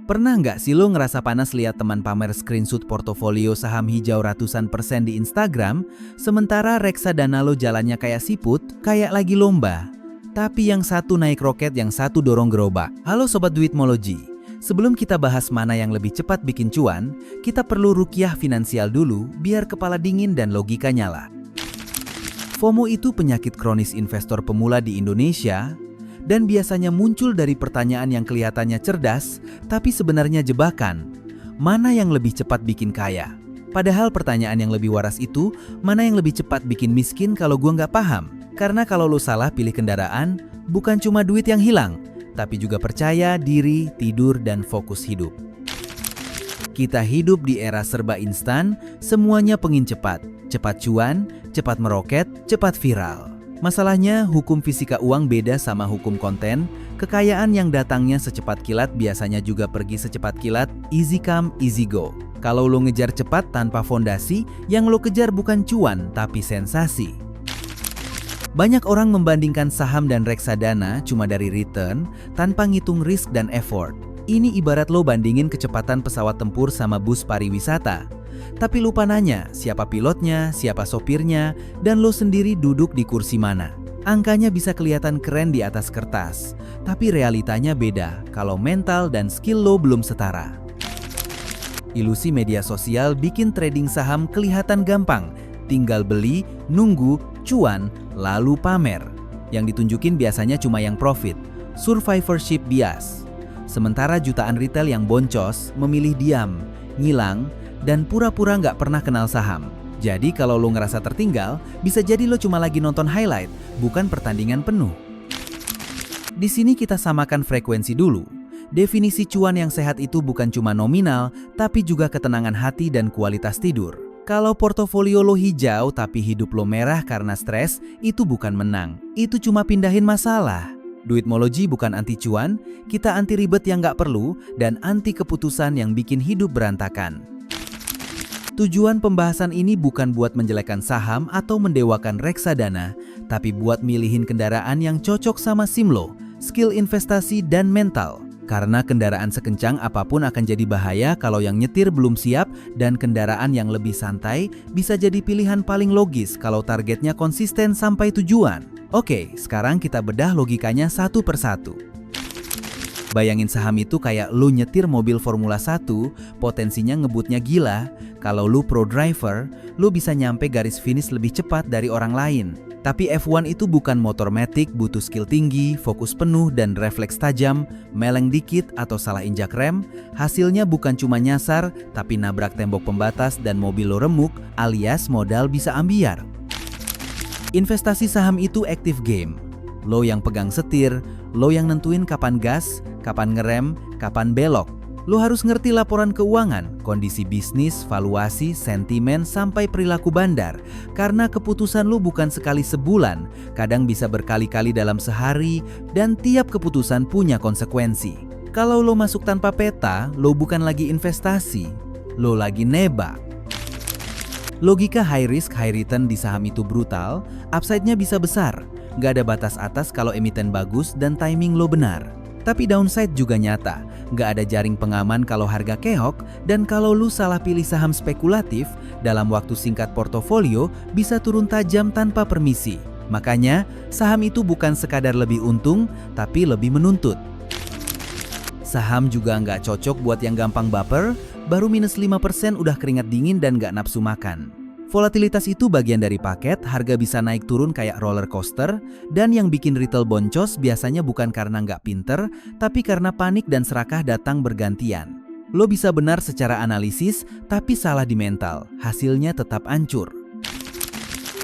Pernah nggak sih lo ngerasa panas lihat teman pamer screenshot portofolio saham hijau ratusan persen di Instagram, sementara reksadana lo jalannya kayak siput, kayak lagi lomba? Tapi yang satu naik roket, yang satu dorong gerobak. Halo Sobat Duitmologi, sebelum kita bahas mana yang lebih cepat bikin cuan, kita perlu ruqyah finansial dulu biar kepala dingin dan logika nyala. FOMO itu penyakit kronis investor pemula di Indonesia, dan biasanya muncul dari pertanyaan yang kelihatannya cerdas, tapi sebenarnya jebakan. Mana yang lebih cepat bikin kaya? Padahal pertanyaan yang lebih waras itu, mana yang lebih cepat bikin miskin kalau gua nggak paham? Karena kalau lo salah pilih kendaraan, bukan cuma duit yang hilang, tapi juga percaya diri, tidur, dan fokus hidup. Kita hidup di era serba instan, semuanya pengin cepat. Cepat cuan, cepat meroket, cepat viral. Masalahnya, hukum fisika uang beda sama hukum konten. Kekayaan yang datangnya secepat kilat biasanya juga pergi secepat kilat, easy come, easy go. Kalau lo ngejar cepat tanpa fondasi, yang lo kejar bukan cuan, tapi sensasi. Banyak orang membandingkan saham dan reksadana cuma dari return, tanpa ngitung risk dan effort. Ini ibarat lo bandingin kecepatan pesawat tempur sama bus pariwisata. Tapi lupa nanya siapa pilotnya, siapa sopirnya, dan lo sendiri duduk di kursi mana. Angkanya bisa kelihatan keren di atas kertas, tapi realitanya beda kalau mental dan skill lo belum setara. Ilusi media sosial bikin trading saham kelihatan gampang. Tinggal beli, nunggu, cuan, lalu pamer. Yang ditunjukin biasanya cuma yang profit, survivorship bias. Sementara jutaan retail yang boncos memilih diam, ngilang, dan pura-pura nggak pernah kenal saham. Jadi kalau lo ngerasa tertinggal, bisa jadi lo cuma lagi nonton highlight, bukan pertandingan penuh. Di sini kita samakan frekuensi dulu. Definisi cuan yang sehat itu bukan cuma nominal, tapi juga ketenangan hati dan kualitas tidur. Kalau portofolio lo hijau tapi hidup lo merah karena stres, itu bukan menang. Itu cuma pindahin masalah. Duitmologi bukan anti cuan, kita anti ribet yang nggak perlu, dan anti keputusan yang bikin hidup berantakan. Tujuan pembahasan ini bukan buat menjelekkan saham atau mendewakan reksadana, tapi buat milihin kendaraan yang cocok sama SIM lo, skill investasi, dan mental. Karena kendaraan sekencang apapun akan jadi bahaya kalau yang nyetir belum siap, dan kendaraan yang lebih santai bisa jadi pilihan paling logis kalau targetnya konsisten sampai tujuan. Oke, sekarang kita bedah logikanya satu persatu. Bayangin saham itu kayak lu nyetir mobil Formula 1, potensinya ngebutnya gila. Kalau lu pro driver, lu bisa nyampe garis finish lebih cepat dari orang lain. Tapi F1 itu bukan motor matic, butuh skill tinggi, fokus penuh, dan refleks tajam. Meleng dikit atau salah injak rem, hasilnya bukan cuma nyasar, tapi nabrak tembok pembatas dan mobil lo remuk, alias modal bisa ambiar. Investasi saham itu active game. Lo yang pegang setir, lo yang nentuin kapan gas, kapan ngerem, kapan belok. Lo harus ngerti laporan keuangan, kondisi bisnis, valuasi, sentimen, sampai perilaku bandar. Karena keputusan lo bukan sekali sebulan, kadang bisa berkali-kali dalam sehari, dan tiap keputusan punya konsekuensi. Kalau lo masuk tanpa peta, lo bukan lagi investasi, lo lagi nebak. Logika high risk, high return di saham itu brutal, upside-nya bisa besar. Gak ada batas atas kalau emiten bagus dan timing lo benar. Tapi downside juga nyata, gak ada jaring pengaman kalau harga keok, dan kalau lu salah pilih saham spekulatif, dalam waktu singkat portofolio bisa turun tajam tanpa permisi. Makanya, saham itu bukan sekadar lebih untung, tapi lebih menuntut. Saham juga nggak cocok buat yang gampang baper, baru minus 5% udah keringat dingin dan nggak nafsu makan. Volatilitas itu bagian dari paket, harga bisa naik turun kayak roller coaster, dan yang bikin retail boncos biasanya bukan karena nggak pinter, tapi karena panik dan serakah datang bergantian. Lo bisa benar secara analisis, tapi salah di mental, hasilnya tetap hancur.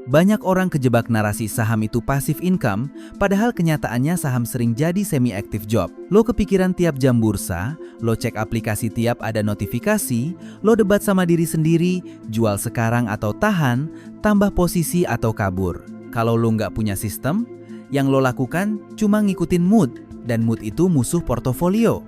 Banyak orang kejebak narasi saham itu passive income, padahal kenyataannya saham sering jadi semi-active job. Lo kepikiran tiap jam bursa, lo cek aplikasi tiap ada notifikasi, lo debat sama diri sendiri, jual sekarang atau tahan, tambah posisi atau kabur. Kalau lo nggak punya sistem, yang lo lakukan cuma ngikutin mood, dan mood itu musuh portofolio.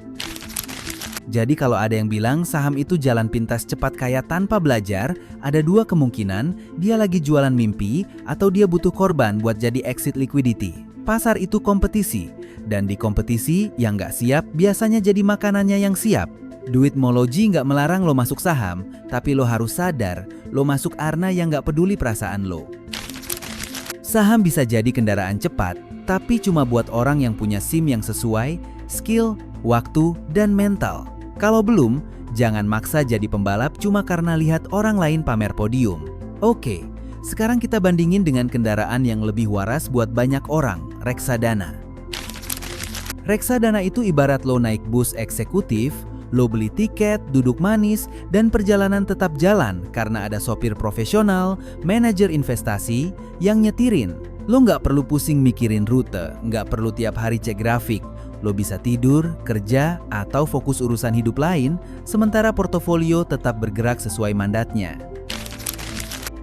Jadi kalau ada yang bilang saham itu jalan pintas cepat kaya tanpa belajar, ada dua kemungkinan, dia lagi jualan mimpi atau dia butuh korban buat jadi exit liquidity. Pasar itu kompetisi, dan di kompetisi yang nggak siap biasanya jadi makanannya yang siap. Duitmology nggak melarang lo masuk saham, tapi lo harus sadar lo masuk arna yang nggak peduli perasaan lo. Saham bisa jadi kendaraan cepat, tapi cuma buat orang yang punya SIM yang sesuai, skill, waktu, dan mental. Kalau belum, jangan maksa jadi pembalap cuma karena lihat orang lain pamer podium. Oke, sekarang kita bandingin dengan kendaraan yang lebih waras buat banyak orang, reksadana. Reksadana itu ibarat lo naik bus eksekutif, lo beli tiket, duduk manis, dan perjalanan tetap jalan karena ada sopir profesional, manajer investasi yang nyetirin. Lo nggak perlu pusing mikirin rute, nggak perlu tiap hari cek grafik. Lo bisa tidur, kerja, atau fokus urusan hidup lain, sementara portofolio tetap bergerak sesuai mandatnya.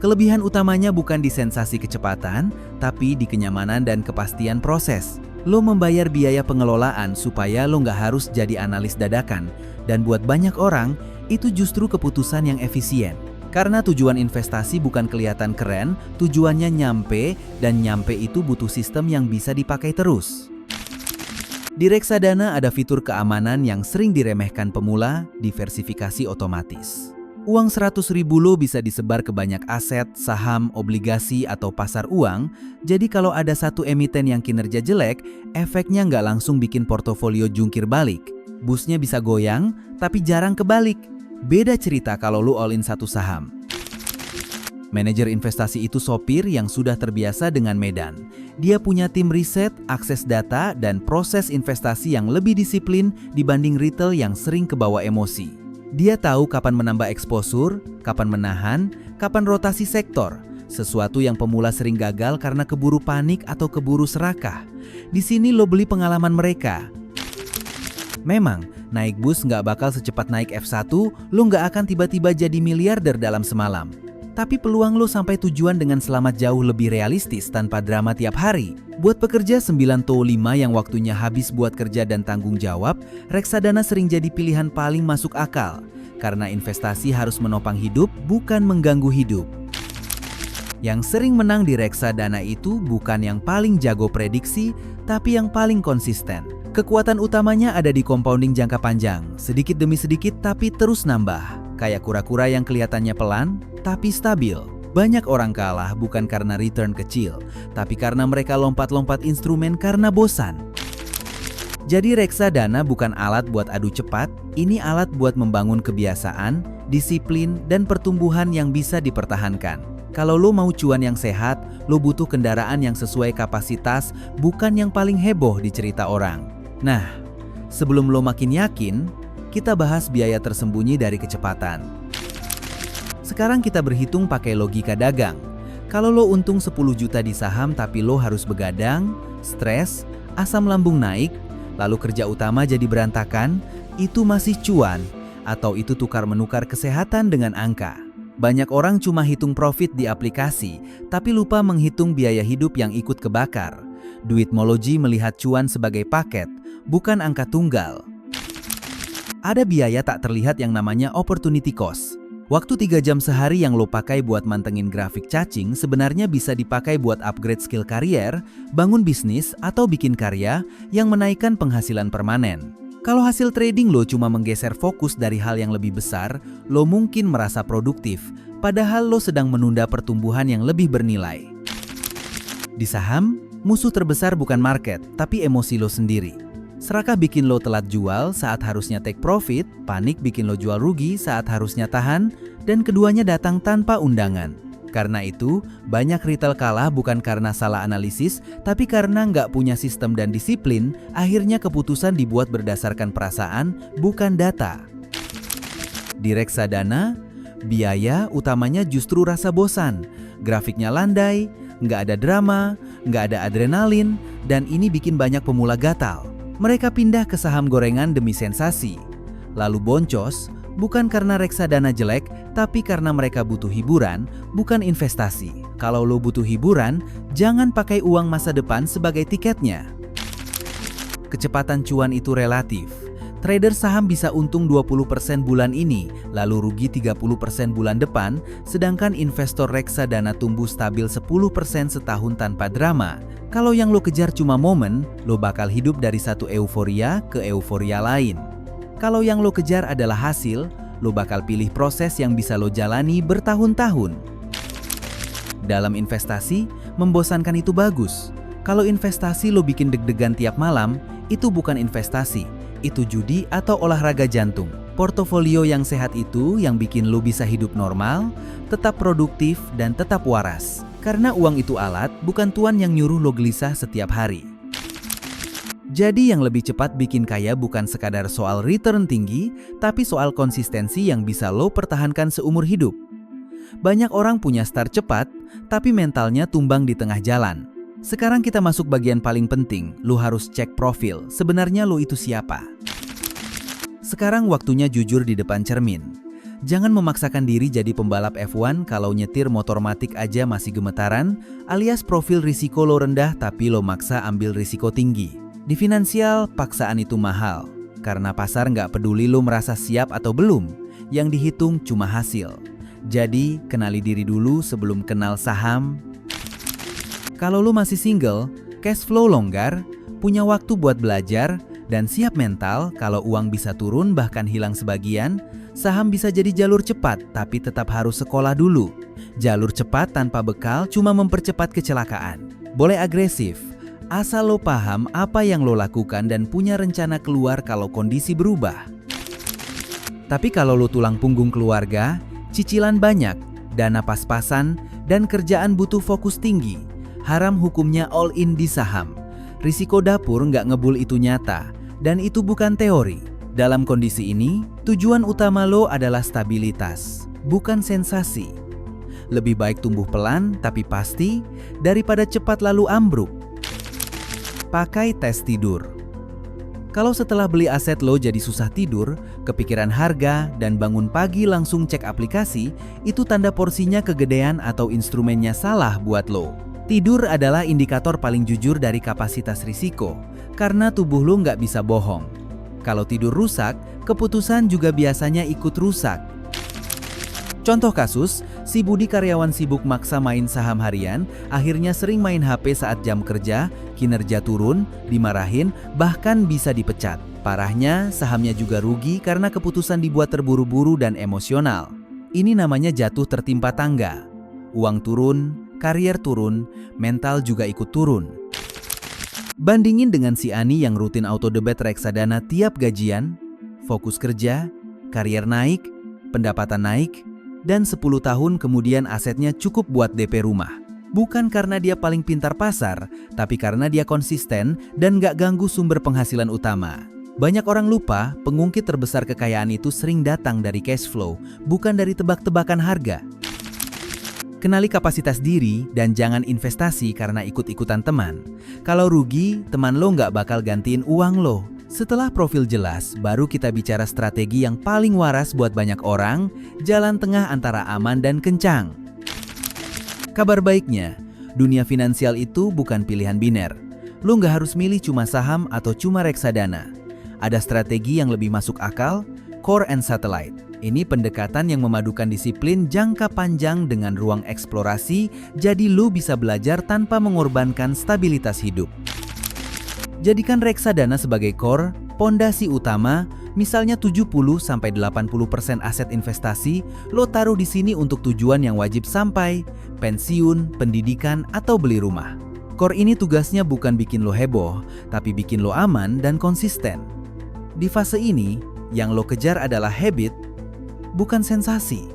Kelebihan utamanya bukan di sensasi kecepatan, tapi di kenyamanan dan kepastian proses. Lo membayar biaya pengelolaan supaya lo nggak harus jadi analis dadakan. Dan buat banyak orang, itu justru keputusan yang efisien. Karena tujuan investasi bukan kelihatan keren, tujuannya nyampe, dan nyampe itu butuh sistem yang bisa dipakai terus. Di reksadana ada fitur keamanan yang sering diremehkan pemula, diversifikasi otomatis. Uang 100.000 lo bisa disebar ke banyak aset, saham, obligasi, atau pasar uang. Jadi kalau ada satu emiten yang kinerja jelek, efeknya nggak langsung bikin portofolio jungkir balik. Busnya bisa goyang, tapi jarang kebalik. Beda cerita kalau lo all in satu saham. Manajer investasi itu sopir yang sudah terbiasa dengan medan. Dia punya tim riset, akses data, dan proses investasi yang lebih disiplin dibanding retail yang sering kebawa emosi. Dia tahu kapan menambah eksposur, kapan menahan, kapan rotasi sektor. Sesuatu yang pemula sering gagal karena keburu panik atau keburu serakah. Di sini lo beli pengalaman mereka. Memang, naik bus nggak bakal secepat naik F1, lo nggak akan tiba-tiba jadi miliarder dalam semalam. Tapi peluang lo sampai tujuan dengan selamat jauh lebih realistis tanpa drama tiap hari. Buat pekerja 9 to 5 yang waktunya habis buat kerja dan tanggung jawab, reksadana sering jadi pilihan paling masuk akal. Karena investasi harus menopang hidup, bukan mengganggu hidup. Yang sering menang di reksadana itu bukan yang paling jago prediksi, tapi yang paling konsisten. Kekuatan utamanya ada di compounding jangka panjang, sedikit demi sedikit tapi terus nambah. Kayak kura-kura yang kelihatannya pelan, tapi stabil. Banyak orang kalah bukan karena return kecil, tapi karena mereka lompat-lompat instrumen karena bosan. Jadi reksadana bukan alat buat adu cepat, ini alat buat membangun kebiasaan, disiplin, dan pertumbuhan yang bisa dipertahankan. Kalau lo mau cuan yang sehat, lo butuh kendaraan yang sesuai kapasitas, bukan yang paling heboh di cerita orang. Nah, sebelum lo makin yakin, kita bahas biaya tersembunyi dari kecepatan. Sekarang kita berhitung pakai logika dagang. Kalau lo untung 10 juta di saham tapi lo harus begadang, stres, asam lambung naik, lalu kerja utama jadi berantakan, itu masih cuan atau itu tukar-menukar kesehatan dengan angka. Banyak orang cuma hitung profit di aplikasi, tapi lupa menghitung biaya hidup yang ikut kebakar. Duitmology melihat cuan sebagai paket, bukan angka tunggal. Ada biaya tak terlihat yang namanya opportunity cost. Waktu 3 jam sehari yang lo pakai buat mantengin grafik cacing sebenarnya bisa dipakai buat upgrade skill karier, bangun bisnis, atau bikin karya yang menaikkan penghasilan permanen. Kalau hasil trading lo cuma menggeser fokus dari hal yang lebih besar, lo mungkin merasa produktif, padahal lo sedang menunda pertumbuhan yang lebih bernilai. Di saham, musuh terbesar bukan market, tapi emosi lo sendiri. Serakah bikin lo telat jual saat harusnya take profit, panik bikin lo jual rugi saat harusnya tahan, dan keduanya datang tanpa undangan. Karena itu, banyak retail kalah bukan karena salah analisis, tapi karena nggak punya sistem dan disiplin, akhirnya keputusan dibuat berdasarkan perasaan, bukan data. Di reksadana, biaya utamanya justru rasa bosan. Grafiknya landai, nggak ada drama, nggak ada adrenalin, dan ini bikin banyak pemula gatal. Mereka pindah ke saham gorengan demi sensasi. Lalu boncos, bukan karena reksadana jelek, tapi karena mereka butuh hiburan, bukan investasi. Kalau lo butuh hiburan, jangan pakai uang masa depan sebagai tiketnya. Kecepatan cuan itu relatif, Trader saham bisa untung 20% bulan ini, lalu rugi 30% bulan depan, sedangkan investor reksadana tumbuh stabil 10% setahun tanpa drama. Kalau yang lo kejar cuma momen, lo bakal hidup dari satu euforia ke euforia lain. Kalau yang lo kejar adalah hasil, lo bakal pilih proses yang bisa lo jalani bertahun-tahun. Dalam investasi, membosankan itu bagus. Kalau investasi lo bikin deg-degan tiap malam, itu bukan investasi. Itu judi atau olahraga jantung. Portofolio yang sehat itu yang bikin lo bisa hidup normal, tetap produktif, dan tetap waras. Karena uang itu alat, bukan tuan yang nyuruh lo gelisah setiap hari. Jadi yang lebih cepat bikin kaya bukan sekadar soal return tinggi, tapi soal konsistensi yang bisa lo pertahankan seumur hidup. Banyak orang punya start cepat, tapi mentalnya tumbang di tengah jalan. Sekarang kita masuk bagian paling penting, lo harus cek profil, sebenarnya lo itu siapa. Sekarang waktunya jujur di depan cermin. Jangan memaksakan diri jadi pembalap F1 kalau nyetir motor matic aja masih gemetaran, alias profil risiko lo rendah tapi lo maksa ambil risiko tinggi. Di finansial, paksaan itu mahal, karena pasar nggak peduli lo merasa siap atau belum, yang dihitung cuma hasil. Jadi, kenali diri dulu sebelum kenal saham. Kalau lo masih single, cash flow longgar, punya waktu buat belajar, dan siap mental kalau uang bisa turun bahkan hilang sebagian, saham bisa jadi jalur cepat tapi tetap harus sekolah dulu. Jalur cepat tanpa bekal cuma mempercepat kecelakaan. Boleh agresif, asal lo paham apa yang lo lakukan dan punya rencana keluar kalau kondisi berubah. Tapi kalau lo tulang punggung keluarga, cicilan banyak, dana pas-pasan, dan kerjaan butuh fokus tinggi, haram hukumnya all in di saham. Risiko dapur nggak ngebul itu nyata, dan itu bukan teori. Dalam kondisi ini, tujuan utama lo adalah stabilitas, bukan sensasi. Lebih baik tumbuh pelan tapi pasti, daripada cepat lalu ambruk. Pakai tes tidur. Kalau setelah beli aset lo jadi susah tidur, kepikiran harga, dan bangun pagi langsung cek aplikasi, itu tanda porsinya kegedean atau instrumennya salah buat lo. Tidur adalah indikator paling jujur dari kapasitas risiko, karena tubuh lo nggak bisa bohong. Kalau tidur rusak, keputusan juga biasanya ikut rusak. Contoh kasus, si Budi karyawan sibuk maksa main saham harian, akhirnya sering main HP saat jam kerja, kinerja turun, dimarahin, bahkan bisa dipecat. Parahnya, sahamnya juga rugi karena keputusan dibuat terburu-buru dan emosional. Ini namanya jatuh tertimpa tangga. Uang turun, karier turun, mental juga ikut turun. Bandingin dengan si Ani yang rutin auto-debit reksadana tiap gajian, fokus kerja, karier naik, pendapatan naik, dan 10 tahun kemudian asetnya cukup buat DP rumah. Bukan karena dia paling pintar pasar, tapi karena dia konsisten dan gak ganggu sumber penghasilan utama. Banyak orang lupa, pengungkit terbesar kekayaan itu sering datang dari cash flow, bukan dari tebak-tebakan harga. Kenali kapasitas diri dan jangan investasi karena ikut-ikutan teman. Kalau rugi, teman lo nggak bakal gantiin uang lo. Setelah profil jelas, baru kita bicara strategi yang paling waras buat banyak orang, jalan tengah antara aman dan kencang. Kabar baiknya, dunia finansial itu bukan pilihan biner. Lo nggak harus milih cuma saham atau cuma reksadana. Ada strategi yang lebih masuk akal, core and satellite. Ini pendekatan yang memadukan disiplin jangka panjang dengan ruang eksplorasi, jadi lo bisa belajar tanpa mengorbankan stabilitas hidup. Jadikan reksadana sebagai core, pondasi utama, misalnya 70-80% aset investasi, lo taruh di sini untuk tujuan yang wajib sampai, pensiun, pendidikan, atau beli rumah. Core ini tugasnya bukan bikin lo heboh, tapi bikin lo aman dan konsisten. Di fase ini, yang lo kejar adalah habit, bukan sensasi.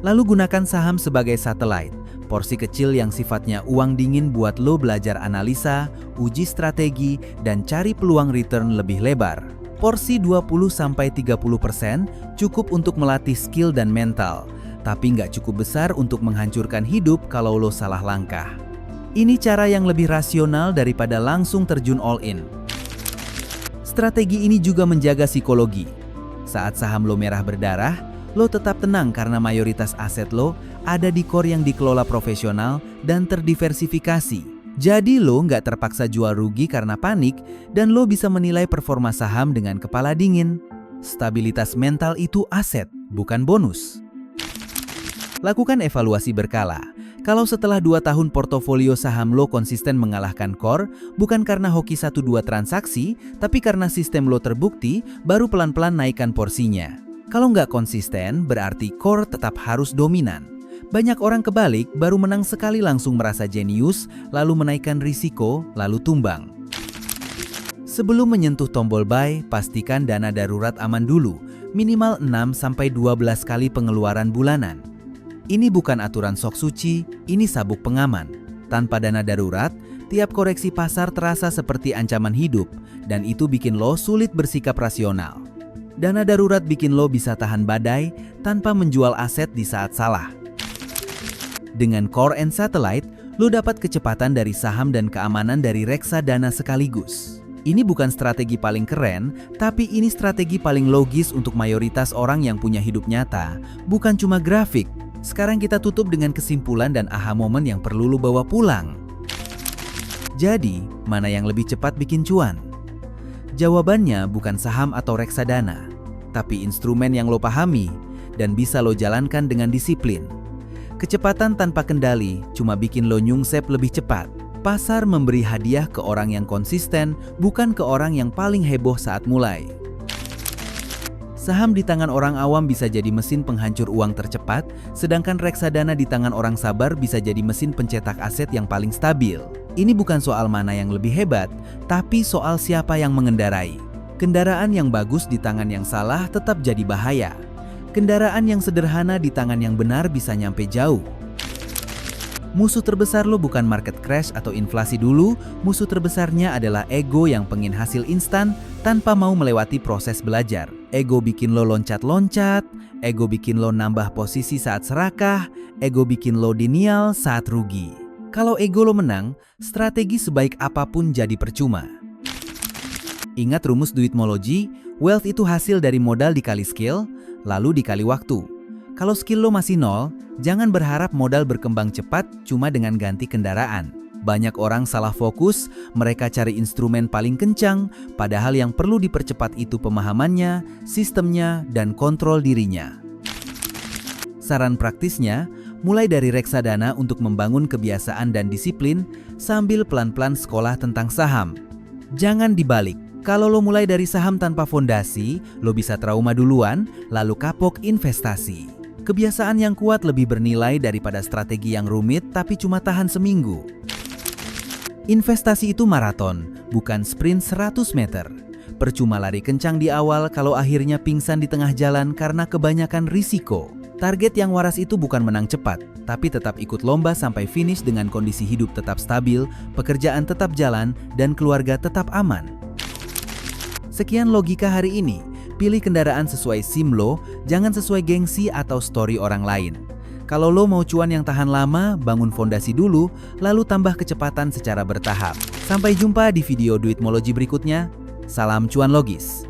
Lalu gunakan saham sebagai satellite, porsi kecil yang sifatnya uang dingin buat lo belajar analisa, uji strategi, dan cari peluang return lebih lebar. Porsi 20-30% cukup untuk melatih skill dan mental, tapi nggak cukup besar untuk menghancurkan hidup kalau lo salah langkah. Ini cara yang lebih rasional daripada langsung terjun all in. Strategi ini juga menjaga psikologi. Saat saham lo merah berdarah, lo tetap tenang karena mayoritas aset lo ada di core yang dikelola profesional dan terdiversifikasi. Jadi lo nggak terpaksa jual rugi karena panik dan lo bisa menilai performa saham dengan kepala dingin. Stabilitas mental itu aset, bukan bonus. Lakukan evaluasi berkala. Kalau setelah 2 tahun portofolio saham lo konsisten mengalahkan core, bukan karena hoki 1-2 transaksi, tapi karena sistem lo terbukti, baru pelan-pelan naikkan porsinya. Kalau nggak konsisten, berarti core tetap harus dominan. Banyak orang kebalik, baru menang sekali langsung merasa jenius, lalu menaikkan risiko, lalu tumbang. Sebelum menyentuh tombol buy, pastikan dana darurat aman dulu, minimal 6-12 kali pengeluaran bulanan. Ini bukan aturan sok suci, ini sabuk pengaman. Tanpa dana darurat, tiap koreksi pasar terasa seperti ancaman hidup, dan itu bikin lo sulit bersikap rasional. Dana darurat bikin lo bisa tahan badai tanpa menjual aset di saat salah. Dengan Core and Satellite, lo dapat kecepatan dari saham dan keamanan dari reksadana sekaligus. Ini bukan strategi paling keren, tapi ini strategi paling logis untuk mayoritas orang yang punya hidup nyata, bukan cuma grafik. Sekarang kita tutup dengan kesimpulan dan aha moment yang perlu lo bawa pulang. Jadi, mana yang lebih cepat bikin cuan? Jawabannya bukan saham atau reksadana, tapi instrumen yang lo pahami dan bisa lo jalankan dengan disiplin. Kecepatan tanpa kendali cuma bikin lo nyungsep lebih cepat. Pasar memberi hadiah ke orang yang konsisten, bukan ke orang yang paling heboh saat mulai. Saham di tangan orang awam bisa jadi mesin penghancur uang tercepat, sedangkan reksadana di tangan orang sabar bisa jadi mesin pencetak aset yang paling stabil. Ini bukan soal mana yang lebih hebat, tapi soal siapa yang mengendarai. Kendaraan yang bagus di tangan yang salah tetap jadi bahaya. Kendaraan yang sederhana di tangan yang benar bisa nyampe jauh. Musuh terbesar lo bukan market crash atau inflasi dulu, musuh terbesarnya adalah ego yang pengen hasil instan tanpa mau melewati proses belajar. Ego bikin lo loncat-loncat, ego bikin lo nambah posisi saat serakah, ego bikin lo denial saat rugi. Kalau ego lo menang, strategi sebaik apapun jadi percuma. Ingat rumus duitmologi, wealth itu hasil dari modal dikali skill, lalu dikali waktu. Kalau skill lo masih nol, jangan berharap modal berkembang cepat cuma dengan ganti kendaraan. Banyak orang salah fokus, mereka cari instrumen paling kencang, padahal yang perlu dipercepat itu pemahamannya, sistemnya, dan kontrol dirinya. Saran praktisnya, mulai dari reksadana untuk membangun kebiasaan dan disiplin, sambil pelan-pelan sekolah tentang saham. Jangan dibalik. Kalau lo mulai dari saham tanpa fondasi, lo bisa trauma duluan, lalu kapok investasi. Kebiasaan yang kuat lebih bernilai daripada strategi yang rumit tapi cuma tahan seminggu. Investasi itu maraton, bukan sprint 100 meter. Percuma lari kencang di awal kalau akhirnya pingsan di tengah jalan karena kebanyakan risiko. Target yang waras itu bukan menang cepat, tapi tetap ikut lomba sampai finish dengan kondisi hidup tetap stabil, pekerjaan tetap jalan, dan keluarga tetap aman. Sekian logika hari ini. Pilih kendaraan sesuai SIM lo, jangan sesuai gengsi atau story orang lain. Kalau lo mau cuan yang tahan lama, bangun fondasi dulu, lalu tambah kecepatan secara bertahap. Sampai jumpa di video Duitmologi berikutnya. Salam cuan logis.